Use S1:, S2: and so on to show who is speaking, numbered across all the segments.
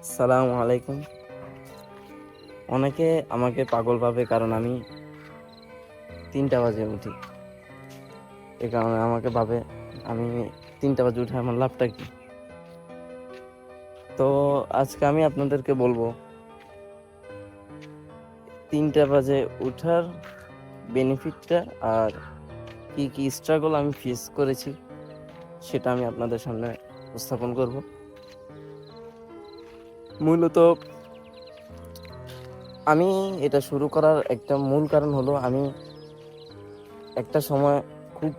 S1: আসসালামু আলাইকুম। অনেকে আমাকে পাগল ভাবে, কারণ আমি 3টা বাজে উঠি। এ কারণে আমাকে ভাবে আমি 3টা বাজে উঠে আমার লাভটা কি। তো আজকে আমি আপনাদেরকে বলবো 3টা বাজে উঠার বেনিফিটটা আর কি কি স্ট্রাগল আমি ফেস করেছি সেটা আমি আপনাদের সামনে উপস্থাপন করব। মূলত আমি এটা শুরু করার একটা মূল কারণ হলো, আমি একটা সময় খুব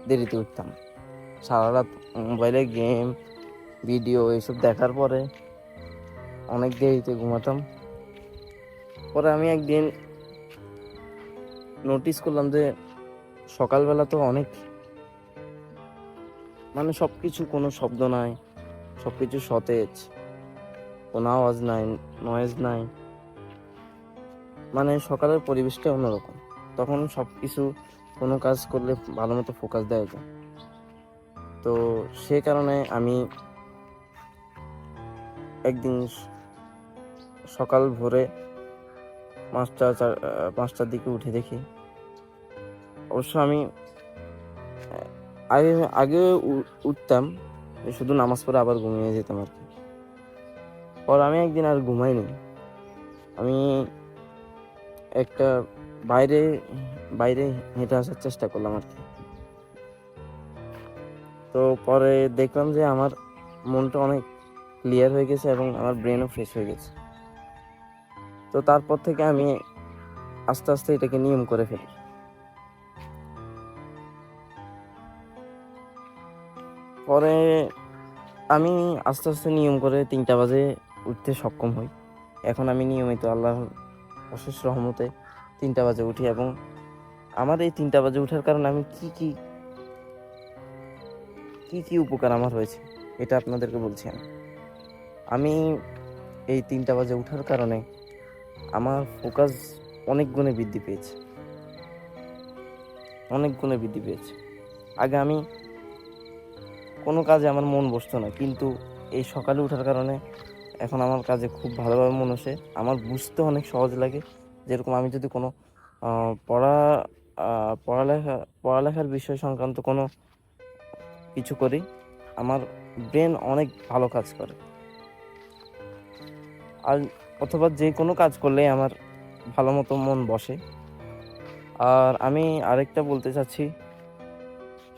S1: দেরিতে উঠতাম। সারা রাত মোবাইলে গেম ভিডিও এসব দেখার পরে অনেক দেরিতে ঘুমাতাম। পরে আমি একদিন নোটিস করলাম যে সকালবেলা তো অনেক সবকিছু, কোনো শব্দ নাই, সবকিছু সতেজ, কোনো আওয়াজ নাই, নয়েজ নাই, সকালের পরিবেশটা অন্যরকম। তখন সবকিছু কোনো কাজ করলে ভালো মতো ফোকাস দেওয়া যায়। তো সে কারণে আমি একদিন সকাল ভোরে 5টার দিকে উঠে দেখি। অবশ্য আমি আগে আগে উঠতাম, শুধু নামাজ পড়ে আবার ঘুমিয়ে যেতাম আর কি। পর আমি একদিন আর ঘুমাইনি, আমি একটা বাইরে বাইরে হেঁটে আসার চেষ্টা করলাম আর কি। তো পরে দেখলাম যে আমার মনটা অনেক ক্লিয়ার হয়ে গেছে এবং আমার ব্রেনও ফ্রেশ হয়ে গেছে। তো তারপর থেকে আমি আস্তে আস্তে এটাকে নিয়ম করে ফেলি। পরে আমি আস্তে আস্তে নিয়ম করে 3টা বাজে উঠতে সক্ষম হই। এখন আমি নিয়মিত আল্লাহর অশেষ রহমতে 3টা বাজে উঠি, এবং আমার এই 3টা বাজে উঠার কারণে আমি কি কি উপকার আমার হয়েছে এটা আপনাদেরকে বলছি। আমি এই 3টা বাজে উঠার কারণে আমার ফোকাস অনেক গুণে বৃদ্ধি পেয়েছে। আগে আমি কোনো কাজে আমার মন বসতো না, কিন্তু এই সকালে ওঠার কারণে এখন আমার কাজে খুব ভালোভাবে মন বসে। আমার বুঝতে অনেক সহজ লাগে। যেরকম আমি যদি কোনো পড়ালেখার বিষয় সংক্রান্ত কোনো কিছু করি, আমার ব্রেন অনেক ভালো কাজ করে। আর অথবা যে কোনো কাজ করলে আমার ভালো মতো মন বসে। আর আমি আরেকটা বলতে চাচ্ছি,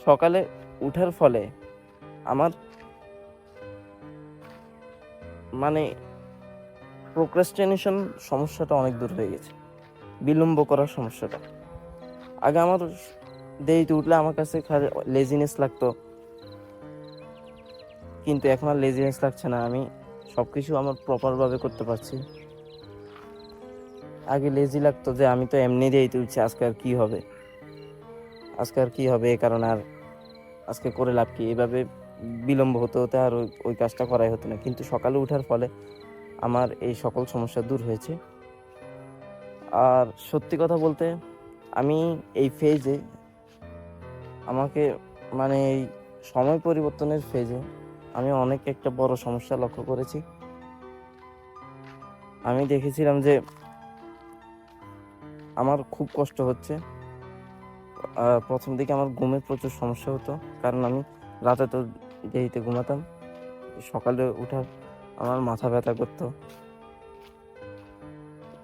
S1: সকালে উঠার ফলে আমার প্রোক্রাস্টিনেশন সমস্যাটা অনেক দূর হয়ে গেছে, বিলম্ব করার সমস্যাটা। আগে আমার দেরিতে উঠলে আমার কাছে লেজিনেস লাগতো, কিন্তু এখন আর লেজিনেস লাগছে না। আমি সবকিছু আমার প্রপারভাবে করতে পারছি। আগে লেজি লাগতো যে আমি তো এমনি দেরিতে উঠছি, আজকে আর কি হবে, এ কারণে আর আজকে করে লাভ কি, এভাবে বিলম্ব হতে হতে আর ওই কাজটা করাই হতো না। কিন্তু সকালে ওঠার ফলে আমার এই সকল সমস্যা দূর হয়েছে। আর সত্যি কথা বলতে, আমি এই ফেজে আমাকে এই সময় পরিবর্তনের ফেজে আমি অনেক একটা বড় সমস্যা লক্ষ্য করেছি। আমি দেখেছিলাম যে আমার খুব কষ্ট হচ্ছে। প্রথম দিকে আমার ঘুমের প্রচুর সমস্যা হতো, কারণ আমি রাতে তো দেরিতে ঘুমাতাম। সকালে উঠার আমার মাথা ব্যথা করতো।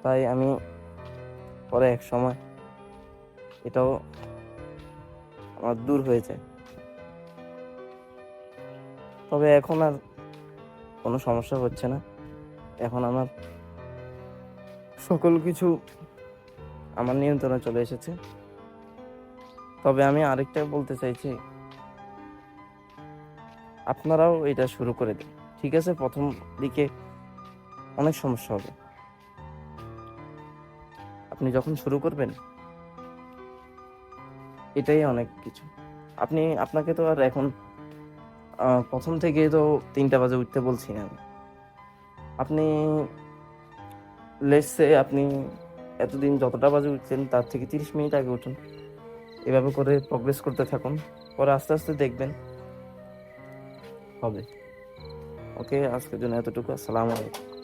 S1: তাই আমি পরে এক সময় এটাও আমার দূর হয়ে যায়। তবে এখন আর কোনো সমস্যা হচ্ছে না। এখন আমার সকল কিছু আমার নিয়ন্ত্রণে চলে এসেছে। তবে আমি আরেকটা বলতে চাইছি, আপনারাও এটা শুরু করে দিন। ঠিক আছে, প্রথম দিকে অনেক সমস্যা হবে। আপনি যখন শুরু করবেন, এটাই অনেক কিছু। আপনাকে তো আর এখন প্রথম থেকে তো 3টা বাজে উঠতে বলছি না। আপনি আপনি এতদিন যতটা বাজে উঠছেন তার থেকে 30 মিনিট আগে উঠুন। এভাবে করে প্রগ্রেস করতে থাকুন, পরে আস্তে আস্তে দেখবেন হবে। ওকে, আজকের জন্য এতটুকু। আসসালামু আলাইকুম।